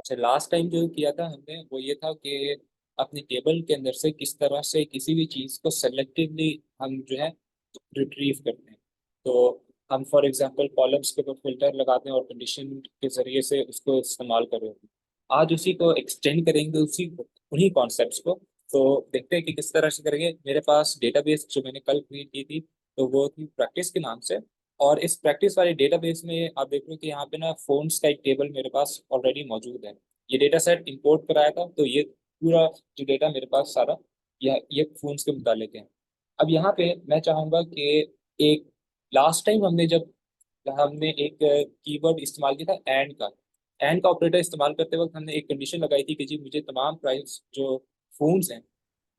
अच्छा, last time जो किया था हमने वो ये था कि अपनी टेबल के अंदर से किस तरह से किसी भी चीज़ को सेलेक्टिवली हम जो है रिट्रीव करते हैं। तो हम फॉर एग्जांपल कॉलम्स के ऊपर फिल्टर लगाते हैं और कंडीशन के जरिए से उसको इस्तेमाल कर रहे हैं। आज उसी को एक्सटेंड करेंगे, उन्हीं कॉन्सेप्ट्स को। तो देखते हैं कि किस तरह से करेंगे। मेरे पास डेटाबेस जो मैंने कल क्रिएट की थी, तो वो थी प्रैक्टिस के नाम से। और इस प्रैक्टिस वाले डेटाबेस में आप देख रहे हो कि यहाँ पे ना फोन्स का एक टेबल मेरे पास ऑलरेडी मौजूद है। ये डेटा सेट इंपोर्ट कराया था, तो ये पूरा जो डेटा मेरे पास सारा ये फोन्स के मुतालिक है। अब यहाँ पे मैं चाहूंगा कि एक लास्ट टाइम हमने एक कीवर्ड इस्तेमाल किया था एंड का ऑपरेटर इस्तेमाल करते वक्त हमने एक कंडीशन लगाई थी कि जी मुझे तमाम प्राइस जो फोन्स हैं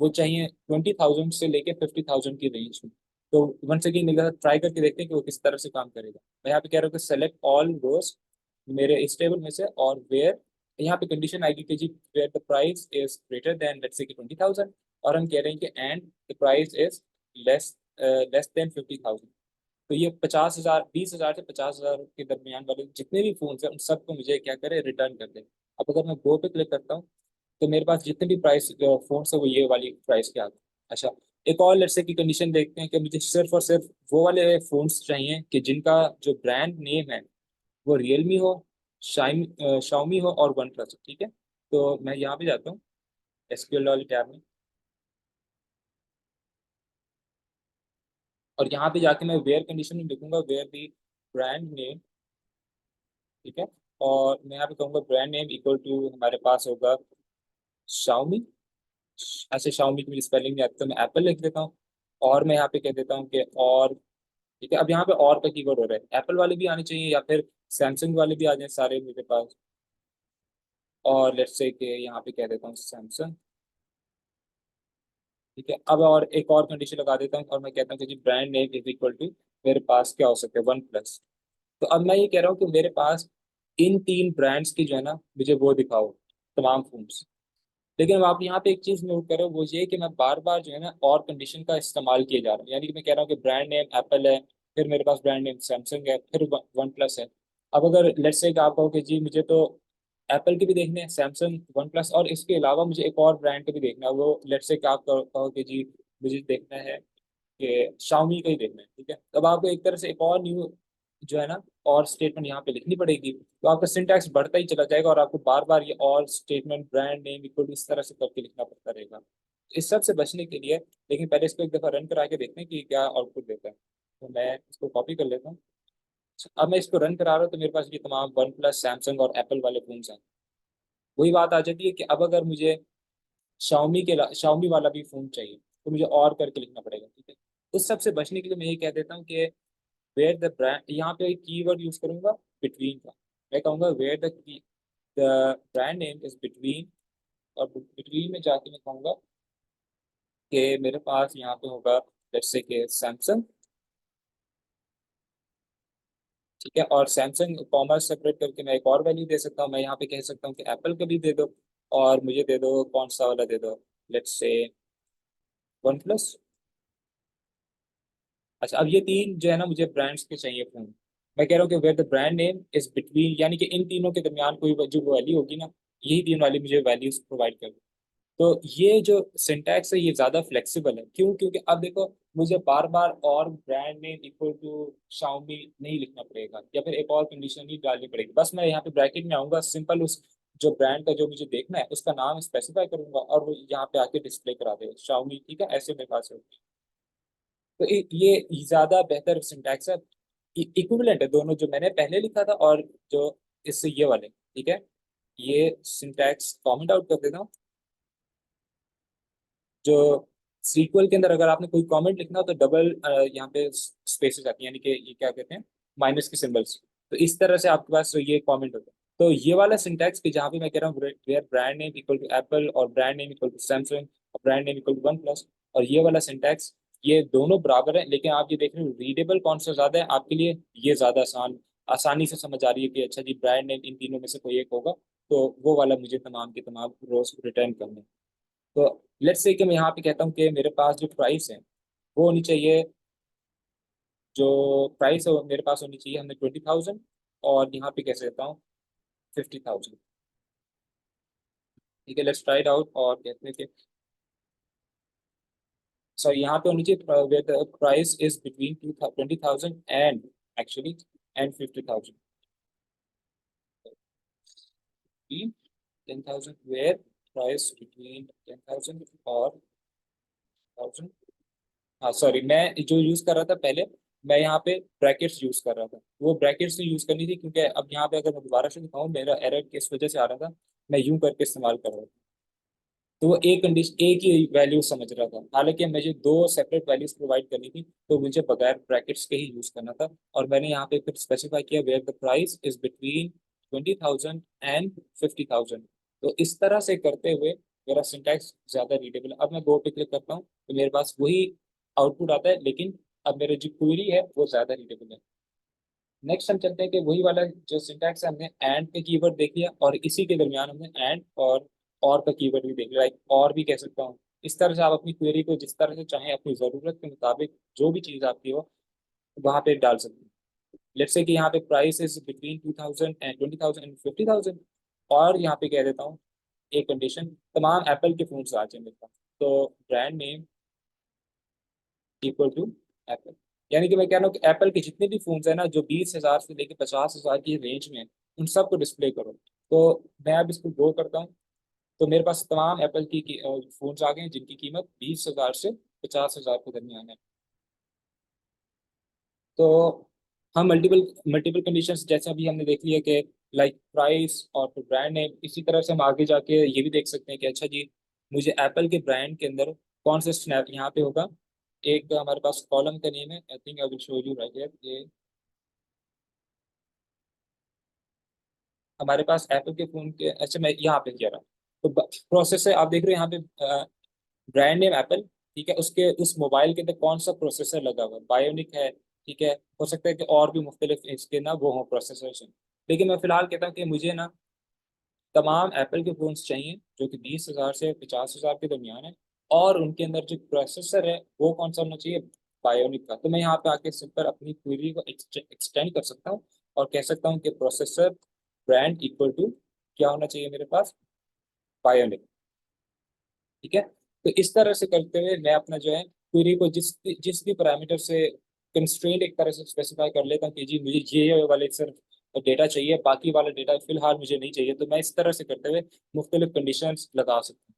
वो चाहिए 20,000 से लेके 50,000 की रेंज में। तो वन सेकेंड ट्राई करके देखते हैं कि वो किस तरह से काम करेगा। मैं यहाँ पे कह रहा हूँ कि सेलेक्ट ऑल रोज मेरे इस टेबल में से, और वेयर यहाँ पे कंडीशन आएगी कि जी where the price is greater than let's say कि 20,000। और हम कह रहे हैं कि and the price is less less than 50,000। तो ये 50,000, 20,000 से 50,000 के दरमियान वाले जितने भी फोन हैं उन सबको मुझे क्या करे, रिटर्न कर दे। अब अगर मैं गो पे क्लिक करता हूँ तो मेरे पास जितने भी प्राइस फोन है वो ये वाली प्राइस के आते हैं। अच्छा, एक और लेट्स से की कंडीशन देखते हैं कि मुझे सिर्फ और सिर्फ वो वाले फोन्स चाहिए कि जिनका जो ब्रांड नेम है वो रियलमी हो, शाओमी हो और वन प्लस। ठीक है, तो मैं यहाँ पे जाता हूँ एसक्यूएल वाली टैब में, और यहाँ पे जाके मैं वेयर कंडीशन में लिखूंगा वेयर दी ब्रांड नेम। ठीक है, और मैं यहाँ पे कहूँगा ब्रांड नेम इक्वल टू हमारे पास होगा शाओमी। ऐसे शाओमी की मेरी स्पेलिंग नहीं आती तो मैं एप्पल लिख देता हूँ। और मैं यहाँ पे कह देता हूँ कि और। ठीक है, अब यहाँ पे और का कीवर्ड हो रहा है, एप्पल वाले भी आने चाहिए या फिर सैमसंग वाले भी आ जाए सारे मेरे पास। और लेट्स से कि यहाँ पे कह देता हूँ सैमसंग। ठीक है, अब और एक और कंडीशन लगा देता हूँ और मैं कहता हूँ कि जी brand name is equal to मेरे पास क्या हो सकता है, वन प्लस। तो अब मैं ये कह रहा हूँ कि मेरे पास इन तीन ब्रांड्स की जो है ना मुझे वो दिखाओ, तमाम फोन्स। लेकिन अब आप यहाँ पे एक चीज नोट करो, वो ये कि मैं बार बार जो है ना और कंडीशन का इस्तेमाल किए जा रहा हूँ। यानी कि मैं कह रहा हूँ कि ब्रांड नेम एप्पल है, फिर मेरे पास ब्रांड नेम सैमसंग है, फिर वन प्लस है। अब अगर लेट्स से कि आप कहो कि जी मुझे तो एप्पल के भी देखने हैं, सैमसंग, वन प्लस, और इसके अलावा मुझे एक और ब्रांड के भी देखना है, वो लेट्स से कि आप कहो कि जी मुझे देखना है कि शाओमी का ही देखना है। ठीक है, तब आपको एक तरह से एक और न्यू जो है ना और स्टेटमेंट यहाँ पे लिखनी पड़ेगी। तो आपका सिंटैक्स बढ़ता ही चला जाएगा और आपको बार बार ये और statement brand name equal to इस तरह से करके लिखना पड़ता रहेगा। इस सब से बचने के लिए लेकिन पहले इसको एक दफा रन करा के देखते हैं कि क्या आउटपुट देता है। तो मैं इसको कॉपी कर लेता हूँ। अब मैं इसको रन करा रहा हूँ तो मेरे पास ये तमाम वन प्लस, सैमसंग और एप्पल वाले फोन हैं। वही बात आ जाती है कि अब अगर मुझे शाओमी वाला भी फोन चाहिए तो मुझे और करके लिखना पड़ेगा। ठीक है, उस सब से बचने के लिए मैं ये कह देता हूँ कि वेयर द ब्रांड, यहाँ पे कीवर्ड यूज करूंगा बिटवीन का। मैं कहूंगा where the brand name is between, और बिटवीन में जाके मैं कहूंगा कि मेरे पास यहाँ पे होगा लेट्स से कि सैमसंग। ठीक है, और सैमसंग कॉमर्स सेपरेट करके मैं एक और वैल्यू दे सकता हूँ। मैं यहाँ पे कह सकता हूँ कि एप्पल का भी दे दो, और मुझे दे दो कौन सा वाला दे दो, लेट्स से वन प्लस। अच्छा, अब ये तीन जो है ना मुझे ब्रांड्स के चाहिए फोन। मैं कह रहा हूँ कि where the brand name is between, यानी कि इन तीनों के दरमियान कोई जो वैल्यू होगी ना, यही तीन वाली मुझे वैल्यूज प्रोवाइड कर दो। तो ये जो सिंटैक्स है ये ज्यादा फ्लेक्सिबल है। क्यों? क्योंकि अब देखो मुझे बार बार और brand name equal to Xiaomi नहीं लिखना पड़ेगा या फिर एक और कंडीशन नहीं डालनी पड़ेगी। बस मैं यहाँ पे ब्रैकेट में आऊंगा, सिंपल उस जो ब्रांड का जो मुझे देखना है उसका नाम स्पेसिफाई करूंगा और वो यहाँ पे आके डिस्प्ले करा देगा शाओमी। ठीक है, ऐसे मेरे पास है। तो ये ज्यादा बेहतर सिंटैक्स है। इक्विवेलेंट है दोनों, जो मैंने पहले लिखा था और जो इससे ये वाले। ठीक है, ये सिंटैक्स कमेंट आउट कर देता हूँ। जो सीक्वल के अंदर अगर आपने कोई कमेंट लिखना हो तो डबल यहाँ पे स्पेसेस आती हैं, यानी कि ये क्या कहते हैं, माइनस के सिंबल्स। तो इस तरह से आपके पास ये कमेंट होता है। तो ये वाला सिंटैक्स कि जहाँ पे मैं कह रहा हूँ where brand name equal to Apple और brand name equal to Samsung और brand name equal to OnePlus, और ये वाला सिंटैक्स, ये दोनों बराबर है। लेकिन आप ये देख रहे हो रीडेबल कौन सा ज्यादा है आपके लिए, ये ज्यादा आसानी से समझ आ रही है कि अच्छा जी ब्रांड नेम इन तीनों में से कोई एक होगा। तो वो वाला मुझे तमाम के तमाम रोज रिटर्न करने। तो लेट्स से कि मैं यहाँ पे कहता हूँ कि मेरे पास जो प्राइस है वो होनी चाहिए, जो प्राइस है वो मेरे पास होनी चाहिए हमने 20,000, और यहाँ पे कैसे देता हूँ 50,000। ठीक है, लेट्स ट्राई इट आउट। और कहते हैं कि सॉरी, यहाँ पे होनी चाहिए where the price is between 20,000 and actually and 50,000, 10,000 where price between 10,000 और 1,000। हाँ सॉरी, मैं जो यूज कर रहा था पहले, मैं यहाँ पे ब्रैकेट्स यूज कर रहा था, वो ब्रैकेट्स यूज करनी थी क्योंकि अब यहाँ पे अगर मैं दोबारा से दिखाऊँ, मेरा एरर किस वजह से आ रहा था, मैं यूं करके इस्तेमाल कर रहा था। तो वो एक कंडीशन, एक ही वैल्यू समझ रहा था, हालांकि मुझे दो सेपरेट वैल्यूज प्रोवाइड करनी थी, तो मुझे बगैर ब्रैकेट्स के ही यूज करना था। और मैंने यहाँ पे फिर स्पेसिफाई किया where the price is between 20,000 and 50,000। तो इस तरह से करते हुए मेरा सिंटैक्स ज्यादा रीडेबल। अब मैं गो पे क्लिक करता हूँ तो मेरे पास वही आउटपुट आता है, लेकिन अब मेरे जो क्वेरी है वो ज्यादा रीडेबल है। नेक्स्ट हम चलते हैं कि वही वाला जो सिंटैक्स है, हमने एंड का कीवर्ड देख लिया, और इसी के दरमियान हमने एंड और का कीवर्ड भी देख लिया, लाइक और भी कह सकता हूँ। इस तरह से आप अपनी क्वेरी को जिस तरह से चाहें, अपनी ज़रूरत के मुताबिक जो भी चीज़ आपकी हो वहाँ पे डाल सकते हैं। लेट्स से कि यहाँ पे price is between 2,000 and 20,000 and 50,000, और यहाँ पे कह देता हूँ एक कंडीशन, तमाम एप्पल के फोन्स आ जाए मेरे पास, तो brand name equal to Apple. यानी कि मैं कह रहा हूँ कि एप्पल के जितने भी फोन्स हैं ना, जो 20,000 से लेकर 50,000 की रेंज में हैं, उन सबको डिस्प्ले करो। तो मैं अब इसको गो करता हूँ, तो मेरे पास तमाम एप्पल की फोन्स आ गए हैं जिनकी कीमत 20,000 से 50,000 के दरमियान है। तो हम मल्टीपल मल्टीपल कंडीशंस जैसे अभी हमने देख लिया कि लाइक प्राइस और फिर ब्रांड नेम, इसी तरह से हम आगे जाके ये भी देख सकते हैं कि अच्छा जी, मुझे एप्पल के ब्रांड के अंदर कौन सा स्नैप यहाँ पे होगा। एक हमारे पास कॉलम का नेम है, I think I will show you right here. ये हमारे पास एप्पल के फोन के, अच्छा मैं यहाँ पे कह रहा हूँ, तो प्रोसेस है, आप देख रहे हो यहाँ पे ब्रांड नेम एप्पल। ठीक है, उसके उस मोबाइल के अंदर कौन सा प्रोसेसर लगा हुआ है, बायोनिक है। ठीक है, हो सकता है कि और भी मुख्तलिफ इसके ना वो हो प्रोसेसर, लेकिन मैं फिलहाल कहता हूँ कि मुझे ना तमाम एप्पल के फोन्स चाहिए जो कि 20,000 से 50,000 के दरमियान है, और उनके अंदर जो प्रोसेसर है वो कौन सा होना चाहिए, बायोनिक का। तो मैं यहाँ पे आके सिंपल अपनी क्वेरी को एक्सटेंड कर सकता हूँ और कह सकता हूँ कि प्रोसेसर ब्रांड इक्वल टू क्या होना चाहिए मेरे पास, बायोनिक। ठीक है, तो इस तरह से करते हुए मैं अपना जो है क्वेरी को जिस जिस भी पैरामीटर से कंस्ट्रेंट एक तरह से स्पेसिफाई कर लेता हूँ कि जी मुझे ये वाले सिर्फ डेटा चाहिए, बाकी वाला डेटा फिलहाल मुझे नहीं चाहिए, तो मैं इस तरह से करते हुए मुख्तलिफ कंडीशंस लगा सकता हूँ।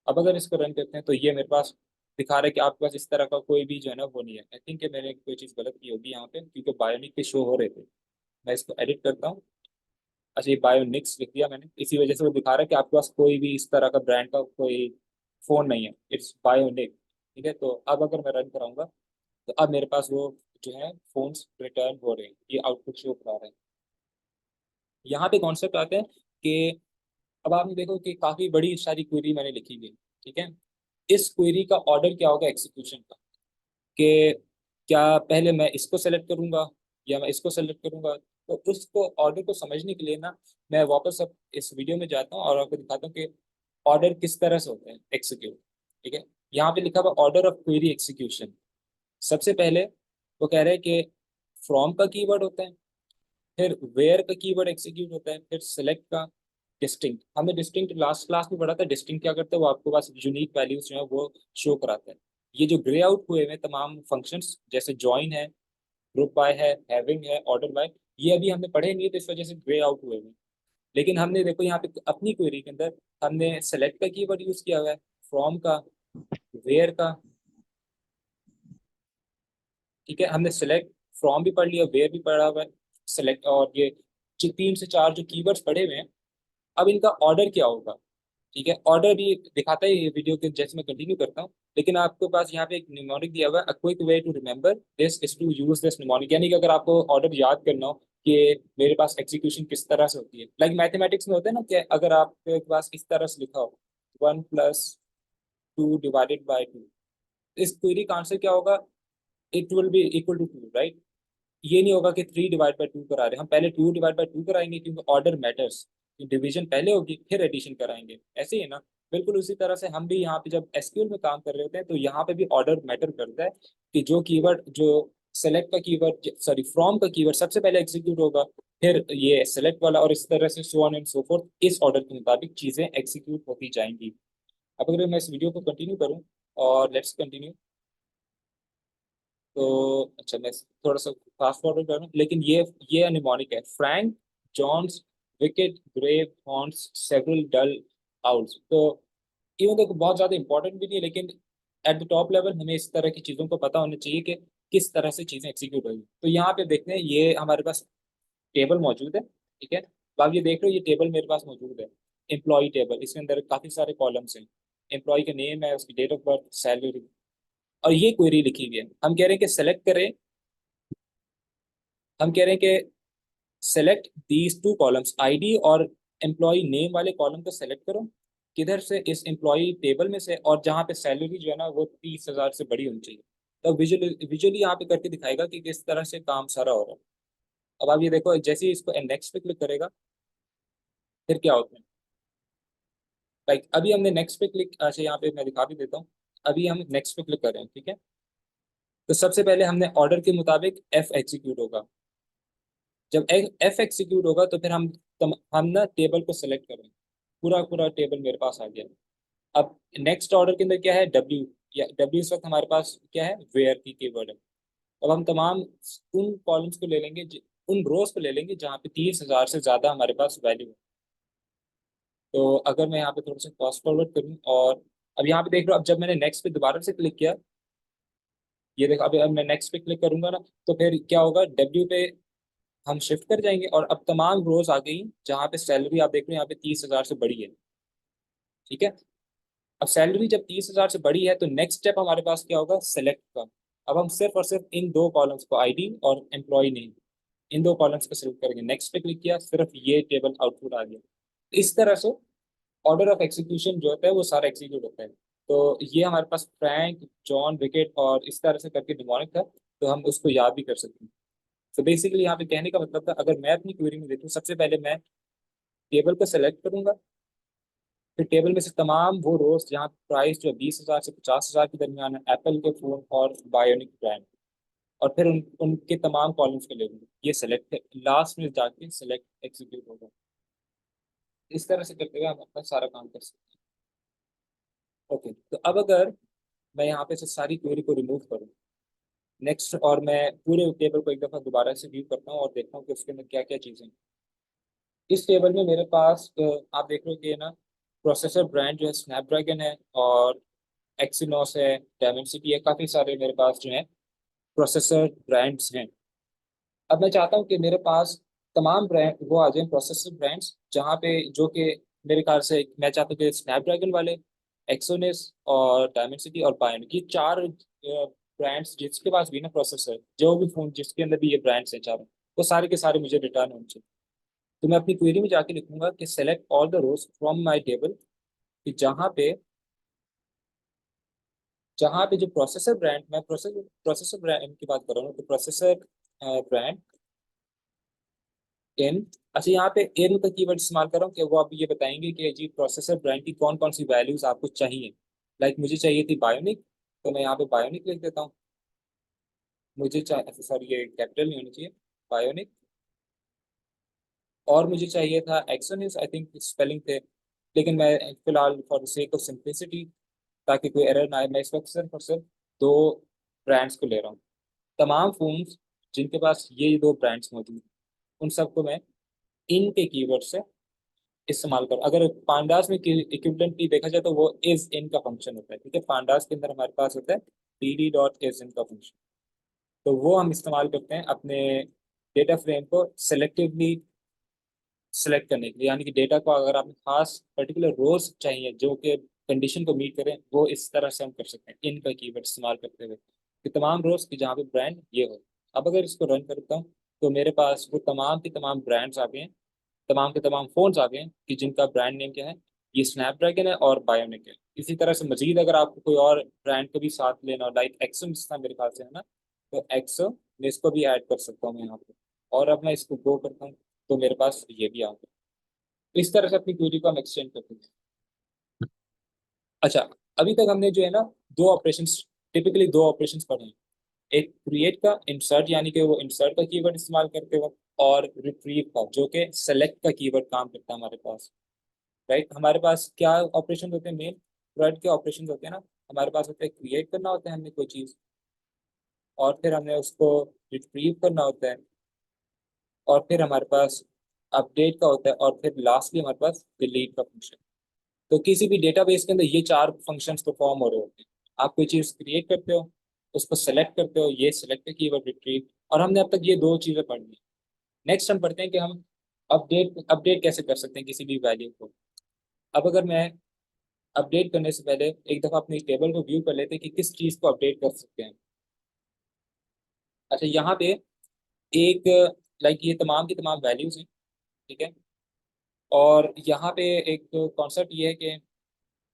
अब अगर इसको रन करते हैं तो ये मेरे पास दिखा रहा है कि आपके पास इस तरह का कोई भी जो है ना वो नहीं है। आई थिंक मैंने कोई चीज़ गलत की होगी यहाँ पे, क्योंकि बायोनिक के शो हो रहे थे। मैं इसको एडिट करता हूँ। अच्छा, ये बायोनिक्स लिख दिया मैंने, इसी वजह से वो दिखा रहा है कि आपके पास कोई भी इस तरह का ब्रांड का कोई फोन नहीं है, इट्स बायोनिक। ठीक है, तो अब अगर मैं रन कराऊंगा तो अब मेरे पास वो जो है फोन्स रिटर्न हो रहे हैं, ये आउटपुट शो करा रहे हैं। यहाँ पे कॉन्सेप्ट आता है कि अब आपने देखो कि काफी बड़ी सारी क्वेरी मैंने लिखी हुई है। ठीक है, इस क्वेरी का ऑर्डर क्या होगा एग्जीक्यूशन का, कि क्या पहले मैं इसको सेलेक्ट करूंगा या मैं इसको सेलेक्ट करूंगा। तो उसको ऑर्डर को समझने के लिए ना मैं वापस अब इस वीडियो में जाता हूँ और आपको दिखाता हूँ कि ऑर्डर किस तरह से होते हैं एग्जीक्यूट। ठीक है, यहाँ पे लिखा हुआ ऑर्डर ऑफ क्वेरी एग्जीक्यूशन। सबसे पहले वो कह रहे हैं कि फ्रॉम का कीवर्ड होता है, फिर वेयर का कीवर्ड एग्जीक्यूट होता है, फिर सेलेक्ट का, डिस्टिंक्ट। हमने डिस्टिंक्ट लास्ट क्लास में पढ़ा था। डिस्टिंक्ट क्या करता है, वो आपके पास यूनिक वैल्यूज जो है वो शो कराता है। ये जो ग्रे आउट हुए हैं तमाम फंक्शंस, जैसे ज्वाइन है, ग्रुप बाय है, हैविंग है, ऑर्डर बाय, ये अभी हमने पढ़े नहीं है, तो इस वजह से ग्रे आउट हुए हैं। लेकिन हमने देखो यहाँ पे अपनी क्वेरी के अंदर हमने सेलेक्ट का कीवर्ड यूज किया हुआ है, फ्रॉम का, वेयर का। ठीक है, हमने सेलेक्ट, फ्रॉम भी पढ़ लिया, वेयर भी पढ़ा हुआ है, सेलेक्ट, और ये तीन से चार जो कीवर्ड्स पढ़े हुए हैं। अब इनका ऑर्डर क्या होगा। ठीक है, ऑर्डर भी दिखाता है ये वीडियो के, जैसे मैं कंटिन्यू करता हूँ। लेकिन आपके पास यहाँ पे एक निमोनिक दिया हुआ है, a quick way to remember this is to use this mnemonic, यानी कि अगर आपको ऑर्डर याद करना हो कि मेरे पास एग्जीक्यूशन किस तरह से होती है, लाइक मैथमेटिक्स में होता है ना, कि अगर आपके पास इस तरह से लिखा हो 1+2 डिवाइडेड बाई 2, इस क्वेरी का आंसर क्या होगा, it will be equal to 2, right. ये नहीं होगा कि 3/2 करा रहे हैं, हम पहले 2/2 कराएंगे क्योंकि ऑर्डर मैटर्स। डिवीजन पहले होगी फिर एडिशन कराएंगे, ऐसे ही है ना। बिल्कुल उसी तरह से हम भी यहाँ पे जब एसक्यूएल में काम कर रहे होते हैं तो यहाँ पे भी ऑर्डर मैटर करता है, कि जो कीवर्ड जो सेलेक्ट का कीवर्ड, सॉरी फ्रॉम का कीवर्ड सबसे पहले एग्जीक्यूट होगा, फिर ये सेलेक्ट वाला, और इस तरह से so on and so fourth, इस ऑर्डर के मुताबिक चीजें एग्जीक्यूट होती जाएंगी। अब अगर मैं इस वीडियो को कंटिन्यू करूं, और लेट्स कंटिन्यू, तो अच्छा मैं थोड़ा सा फास्ट फॉरवर्ड करूं, लेकिन ये निमोनिक है, Frank, Johns, wicket, grave, horns, several, dull, owls. तो इवन देखो बहुत ज्यादा इंपॉर्टेंट भी नहीं है, लेकिन एट द टॉप लेवल हमें इस तरह की चीजों को पता होना चाहिए कि किस तरह से चीजें एग्जीक्यूट होगी। तो यहाँ पे देखते हैं, ये हमारे पास टेबल मौजूद है, ठीक है। तो आप ये देख रहे हो, ये टेबल मेरे पास मौजूद है, एम्प्लॉय टेबल। इसके अंदर काफी सारे कॉलम्स हैं, एम्प्लॉय का नेम है, उसकी डेट ऑफ बर्थ, सैलरी, और ये क्वेरी लिखी हुई है। हम कह रहे हैं कि सेलेक्ट करें, हम कह रहे हैं कि select these two columns, ID और एम्प्लॉय नेम वाले कॉलम को सेलेक्ट करो, किधर से, इस एम्प्लॉय टेबल में से, और जहाँ पे सैलरी जो है ना वो 30,000 से बड़ी होनी चाहिए। तो विजुअली विजुअली यहाँ पे करके दिखाएगा कि किस तरह से काम सारा हो रहा है। अब आप ये देखो, जैसे ही इसको नेक्स्ट पे क्लिक करेगा, फिर क्या होता है, लाइक अभी हमने नेक्स्ट पे क्लिक, अच्छा यहाँ पे मैं दिखा भी देता हूँ, अभी हम नेक्स्ट पे क्लिक कर रहे हैं, ठीक है। तो सबसे पहले हमने ऑर्डर के मुताबिक एफ एग्जीक्यूट होगा, जब एफ एग्जीक्यूट होगा तो फिर हम ना टेबल को सेलेक्ट करेंगे, पूरा पूरा टेबल मेरे पास आ गया। अब नेक्स्ट ऑर्डर के अंदर क्या है, डब्ल्यू, या डब्ल्यू इस वक्त हमारे पास क्या है, वेयर की कीवर्ड है। अब हम तमाम उन कॉलम्स को ले लेंगे, उन रोज को ले लेंगे जहाँ पे 30,000 से ज्यादा हमारे पास वैल्यू है। तो अगर मैं यहाँ पे थोड़ा सा फास्ट फॉरवर्ड करूँ, और अब यहाँ पे देख रहा हूँ, अब जब मैंने नेक्स्ट पे दोबारा से क्लिक किया, ये देखो, अभी अब मैं नेक्स्ट पे क्लिक करूंगा ना, तो फिर क्या होगा, डब्ल्यू पे हम शिफ्ट कर जाएंगे, और अब तमाम रोज आ गई जहाँ पे सैलरी आप देख रहे हो यहाँ पे 30,000 से बड़ी है, ठीक है। अब सैलरी जब 30,000 से बड़ी है, तो नेक्स्ट स्टेप हमारे पास क्या होगा, सेलेक्ट का। अब हम सिर्फ और सिर्फ इन दो कॉलम्स को, आईडी और एम्प्लॉय नेम, इन दो कॉलम्स को सिलेक्ट करेंगे, नेक्स्ट पे क्लिक किया, सिर्फ ये टेबल आउटपुट आ गया। इस तरह से ऑर्डर ऑफ एग्जीक्यूशन जो होता है वो सारा एग्जीक्यूट होता है। तो ये हमारे पास फ्रैंक, जॉन, विकेट और इस तरह से करके निमोनिक था, तो हम उसको याद भी कर सकते हैं। तो बेसिकली यहाँ पे कहने का मतलब था, अगर मैं अपनी क्वेरी में देखूँ, सबसे पहले मैं टेबल को सेलेक्ट करूंगा, फिर टेबल में से तमाम वो रोज जहाँ प्राइस जो 20,000 से 50,000 के दरमियान है, एप्पल के फोन और बायोनिक ब्रांड, और फिर उनके तमाम कॉलम्स को ले लूंगा, ये सेलेक्ट, लास्ट में जाके सेलेक्ट एग्जीक्यूट होगा। इस तरह से करते हुए हम अपना सारा काम कर सकते हैं। ओके, तो अब अगर मैं यहाँ पे से सारी क्वेरी को रिमूव करूँ, नेक्स्ट, और मैं पूरे टेबल को एक दफ़ा दोबारा से व्यू करता हूँ और देखता हूँ कि उसके अंदर क्या क्या चीज़ें हैं। इस टेबल में मेरे पास आप देख रहे हो कि ना, प्रोसेसर ब्रांड जो है स्नैपड्रैगन है, और एक्सिनोस है, डायमेंसिटी है, काफ़ी सारे मेरे पास जो है प्रोसेसर ब्रांड्स हैं। अब मैं चाहता हूँ कि मेरे पास तमाम ब्रांड वो आ जाए, प्रोसेसर ब्रांड्स, जहाँ पे जो कि मेरे ख्याल से मैं चाहता हूँ कि स्नैपड्रैगन वाले, एक्सोनिस और डायमेंसिटी और बायोनिक, ये चार ब्रांड्स जिसके पास भी ना प्रोसेसर, जो भी फोन जिसके अंदर भी ये ब्रांड्स हैं चारों, वो सारे के सारे मुझे रिटर्न होने चाहिए। तो मैं अपनी क्वेरी में जाके लिखूंगा कि select all the rows from my table, कि जहाँ पे जो प्रोसेसर ब्रांड, मैं प्रोसेसर ब्रांड की बात कर रहा हूँ, तो प्रोसेसर ब्रांड इन, अच्छा यहाँ पे इन का कीवर्ड इस्तेमाल कर रहा हूँ कि वो आप ये बताएंगे कि जी प्रोसेसर ब्रांड की कौन कौन सी वैल्यूज आपको चाहिए। लाइक मुझे चाहिए थी बायोनिक, तो मैं यहाँ पे बायोनिक लिख देता हूँ। मुझे चाहिए, सॉरी ये कैपिटल नहीं होनी चाहिए, बायोनिक। और मुझे चाहिए था एक्सोनिस, आई थिंक स्पेलिंग थे, लेकिन मैं फिलहाल for the sake of simplicity, ताकि कोई एरर ना आए, मैं इस वक्त सिर्फ और सिर्फ दो ब्रांड्स को ले रहा हूँ। तमाम फोन्स जिनके पास ये दो ब्रांड्स मौजूद हैं, उन सबको मैं इन के कीवर्ड से इस्तेमाल कर, अगर पांडास में इक्विवेलेंटली देखा जाए तो वो इज इन का फंक्शन होता है, ठीक है। पांडास के अंदर हमारे पास होता है डी डॉट इज इन का फंक्शन, तो वो हम इस्तेमाल करते हैं अपने डेटा फ्रेम को सेलेक्टिवली सेलेक्ट करने के लिए, यानी कि डेटा को अगर आपने खास पर्टिकुलर रोज चाहिए जो कि कंडीशन को मीट करें, वो इस तरह से हम कर सकते हैं इन का कीवर्ड इस्तेमाल करते हुए, कि तमाम रोज की जहाँ पे ब्रांड ये हो। अब अगर इसको रन करता हूँ, तो मेरे पास वो तमाम के तमाम ब्रांड्स आ गए हैं, तमाम के तमाम फोन्स आ गए हैं कि जिनका ब्रांड नेम क्या है, ये स्नैपड्रैगन है और बायोनिक है। इसी तरह से मजीद अगर आपको कोई और ब्रांड को भी साथ लेना, लाइक एक्सो था मेरे ख्याल से, है ना, तो एक्सो मैं इसको भी ऐड कर सकता हूँ यहाँ पे, और अब मैं इसको गो करता हूँ, तो मेरे पास ये भी आ गया। तो इस तरह से अपनी क्वेरी को हम एक्सटेंड करते हैं। अच्छा, अभी तक हमने जो है ना, दो ऑपरेशंस, टिपिकली दो ऑपरेशंस पढ़े हैं। एक क्रिएट का इंसर्ट यानी कि वो इंसर्ट का कीवर्ड इस्तेमाल करते वक्त, और रिट्रीव का जो कि सेलेक्ट का कीवर्ड काम करता है हमारे पास। राइट, हमारे पास क्या ऑपरेशन होते हैं, मेन वर्ड के ऑपरेशन होते हैं ना। हमारे पास होता है क्रिएट करना होता है हमने कोई चीज, और फिर हमने उसको रिट्रीव करना होता है, और फिर हमारे पास अपडेट का होता है, और फिर लास्टली हमारे पास डिलीट का फंक्शन। तो किसी भी डेटाबेस के अंदर ये चार फंक्शंस परफॉर्म हो रहे होते हैं। आप कोई चीज क्रिएट करते हो, उसको सेलेक्ट करते हो, ये सेलेक्ट कीवर्ड रिट्रीव, और हमने अब तक ये दो चीजें पढ़नी। नेक्स्ट हम पढ़ते हैं कि हम अपडेट अपडेट कैसे कर सकते हैं किसी भी वैल्यू को। अब अगर मैं अपडेट करने से पहले एक दफा अपनी टेबल को व्यू कर लेते हैं कि किस चीज को अपडेट कर सकते हैं। अच्छा, यहाँ पे एक, लाइक ये तमाम की तमाम वैल्यूज हैं, ठीक है। और यहाँ पे एक कॉन्सेप्ट ये है कि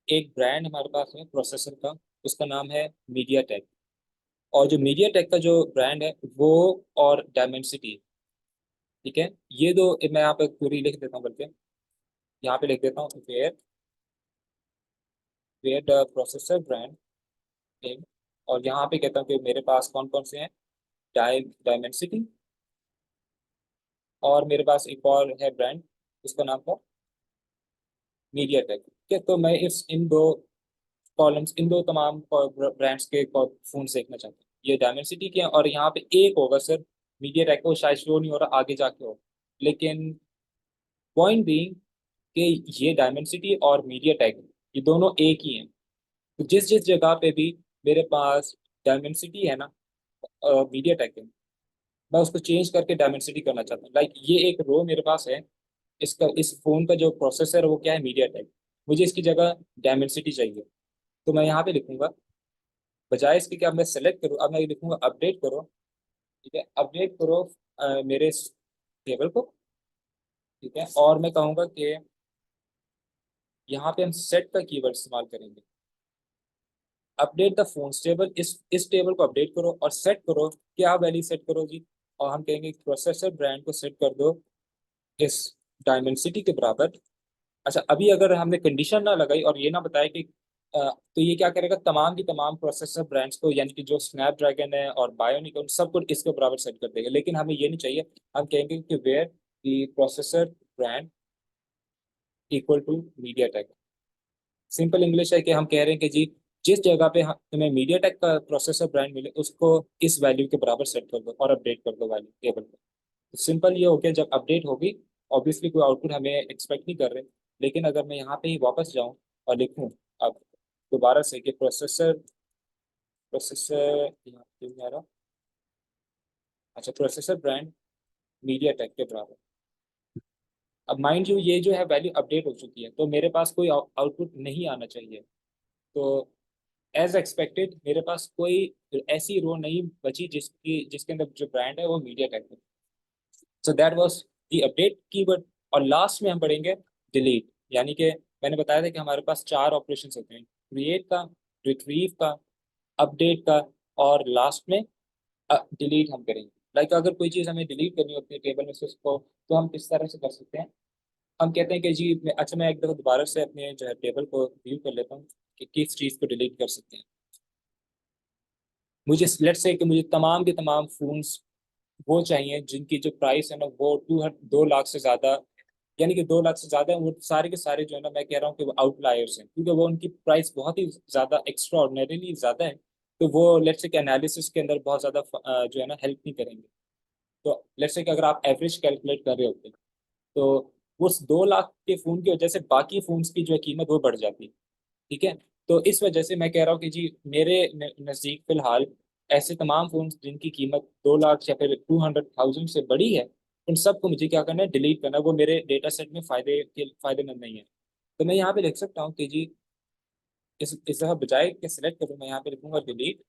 एक ब्रांड हमारे पास है प्रोसेसर का, उसका नाम है मीडिया टेक। और जो मीडिया टेक का जो ब्रांड है वो, और डायमेंसिटी, ठीक है। ये दो मैं यहाँ पे पूरी लिख देता हूँ, बल्कि यहाँ पे लिख देता हूँ, where where the processor brand name. और यहाँ पे कहता हूँ कि मेरे पास कौन कौन से हैं, डायमेंसिटी, और मेरे पास एक और है ब्रांड, उसका नाम था मीडिया टेक। ठीक है, तो मैं इस इन दो कॉलम्स, इन दो तमाम ब्रांड्स के फोन देखना चाहता हूँ। ये डायमेंसिटी के हैं, और यहाँ पे एक होगा सर मीडिया टेक, को शायद शो नहीं हो रहा, आगे जाके हो। लेकिन पॉइंट बीइंग कि ये डायमेंसिटी और मीडिया टेक, ये दोनों एक ही हैं। तो जिस जिस जगह पे भी मेरे पास डायमेंसिटी है ना, मीडिया टेक है, मैं उसको चेंज करके डायमेंसिटी करना चाहता हूँ। लाइक ये एक रो मेरे पास है, इसका इस फोन का जो प्रोसेसर है वो क्या है, मीडिया टेक। मुझे इसकी जगह डायमेंसिटी चाहिए, तो मैं यहाँ पे लिखूंगा, बजाय इसके कि अब मैं सेलेक्ट करूँ, अब मैं लिखूंगा अपडेट करो। ठीक है, अपडेट करो मेरे टेबल को। ठीक है, और मैं कहूँगा कि यहाँ पे हम सेट का कीवर्ड इस्तेमाल करेंगे। अपडेट द फोन टेबल, इस टेबल को अपडेट करो और सेट करो। क्या वैल्यू सेट करो जी, और हम कहेंगे प्रोसेसर ब्रांड को सेट कर दो इस डायमेंसिटी के बराबर। अच्छा, अभी अगर हमने कंडीशन ना लगाई और ये ना बताया कि तो ये क्या करेगा, तमाम की तमाम प्रोसेसर ब्रांड्स को, यानी कि जो स्नैपड्रैगन है और बायोनिक है, उन सबको इसके बराबर सेट कर देगा। लेकिन हमें ये नहीं चाहिए। हम कहेंगे कि where the processor brand equal to MediaTek. Simple English है कि हम कह रहे हैं कि जी, जिस जगह पे हमें मीडिया टेक का प्रोसेसर ब्रांड मिले, उसको इस वैल्यू के बराबर सेट कर दो और अपडेट कर दो वैल्यू टेबल पे। तो सिंपल ये हो गया, जब अपडेट होगी ऑब्वियसली कोई आउटपुट हमें एक्सपेक्ट नहीं कर रहे। लेकिन अगर मैं यहाँ पे ही वापस जाऊँ और लिखूँ अब दोबारा से कि प्रोसेसर यहाँ पे नहीं आ रहा, अच्छा, प्रोसेसर ब्रांड मीडिया टेक के बराबर। अब माइंड यू, ये जो है वैल्यू अपडेट हो चुकी है, तो मेरे पास कोई आउटपुट नहीं आना चाहिए। तो एज एक्सपेक्टेड मेरे पास कोई ऐसी रो नहीं बची जिसके अंदर जो ब्रांड है वो मीडिया टेक है। So that was the update keyword. और लास्ट में हम पढ़ेंगे डिलीट, यानी कि मैंने बताया था कि हमारे पास चार ऑपरेशन होते हैं, क्रिएट का, रिट्रीव का, अपडेट का, और लास्ट में डिलीट हम करेंगे। लाइक अगर कोई चीज़ हमें डिलीट करनी होती है टेबल में से उसको, तो हम किस तरह से कर सकते हैं। हम कहते हैं कि जी अच्छा, मैं एक दफ़ा दोबारा से अपने जो है टेबल को व्यू कर लेता हूँ कि किस चीज़ को डिलीट कर सकते हैं। मुझे लेट से कि मुझे तमाम के तमाम फोन्स वो चाहिए जिनकी जो प्राइस है ना वो 2 लाख से ज़्यादा, यानी कि 2 लाख से ज़्यादा है, वो सारे के सारे जो है ना, मैं कह रहा हूँ कि वो आउटलायर्स हैं, क्योंकि वो उनकी प्राइस बहुत ही ज़्यादा एक्स्ट्रा ऑर्डिनरीली ज़्यादा है। तो वो लेट्स से कि एनालिसिस के अंदर बहुत ज़्यादा जो है ना हेल्प नहीं करेंगे। तो लेट्स से कि अगर आप एवरेज कैलकुलेट कर रहे होते हैं, तो उस 2 लाख के फ़ोन की वजह से बाकी फ़ोन्स की जो है कीमत वो बढ़ जाती है। ठीक है, तो इस वजह से मैं कह रहा हूँ कि जी मेरे नज़दीक फिलहाल ऐसे तमाम फोन जिनकी कीमत 2 लाख या फिर 200,000 से बड़ी है, उन सबको मुझे क्या करना है, डिलीट करना है। वो मेरे डेटा सेट में फायदेमंद नहीं है। तो मैं यहाँ पे लिख सकता हूँ कि जी इस तरह बजाय के सिलेक्ट करूँ, मैं यहाँ पे लिखूंगा delete,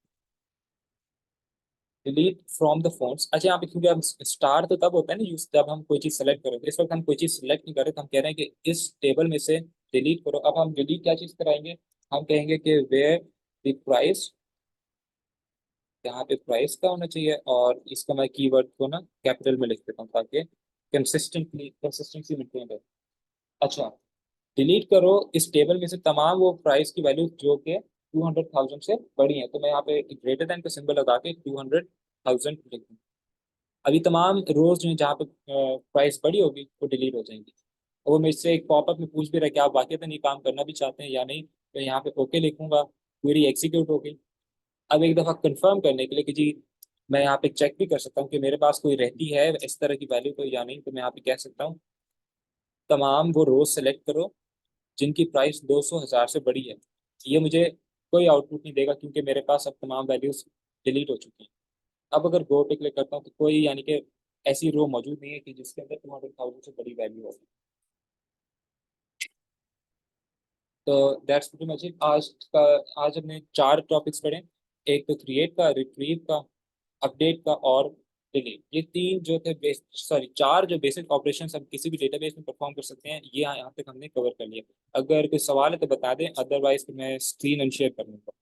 delete from the phones. अच्छा, यहाँ पे क्योंकि हम स्टार तो तब होता है ना यूज, जब हम कोई चीज सेलेक्ट करें। इस वक्त हम कोई चीज सेलेक्ट नहीं कर रहे, तो हम कह रहे हैं कि इस टेबल में से डिलीट करो। अब हम डिलीट क्या चीज कराएंगे, हम कहेंगे कि वेयर द प्राइस, यहाँ पे प्राइस का होना चाहिए, और इसका मैं कीवर्ड को ना कैपिटल में लिख देता हूँ ताकि कंसिस्टेंसी मेंटेन रहे। अच्छा, डिलीट करो इस टेबल में से तमाम वो प्राइस की वैल्यू जो कि 200,000 से बड़ी हैं, तो मैं यहाँ पे ग्रेटर देन का सिंबल लगा के 200,000 लिख दूँ। अभी तमाम रोज जो है जहाँ पे प्राइस बड़ी होगी वो डिलीट हो जाएंगी। और वो मेरे से एक पॉपअप में पूछ भी रहा है कि आप वाकई ये काम करना भी चाहते हैं या नहीं, तो यहाँ पे ओके लिखूंगा, क्वेरी एग्जीक्यूट हो गई। अब एक दफ़ा कंफर्म करने के लिए कि जी मैं यहाँ पे चेक भी कर सकता हूँ कि मेरे पास कोई रहती है इस तरह की वैल्यू कोई या नहीं, तो मैं यहाँ पे कह सकता हूँ तमाम वो रोज सेलेक्ट करो जिनकी प्राइस 200,000 से बड़ी है। ये मुझे कोई आउटपुट नहीं देगा क्योंकि मेरे पास अब तमाम वैल्यूज डिलीट हो चुकी हैं। अब अगर गो पे क्लिक करता हूँ तो कोई यानी कि ऐसी रो मौजूद नहीं है कि जिसके अंदर 200,000 से बड़ी वैल्यू हो। तो दैट्स प्रीटी मच इट। आज हमने 4 टॉपिक्स पढ़े। एक तो क्रिएट का, रिट्रीव का, अपडेट का और डिलीट। ये 3 जो थे सॉरी 4 जो बेसिक ऑपरेशंस हम किसी भी डेटाबेस में परफॉर्म कर सकते हैं, ये यहाँ तक हमने कवर कर लिया। अगर कोई सवाल है तो बता दें, अदरवाइज मैं स्क्रीन अनशेयर कर लूँगा।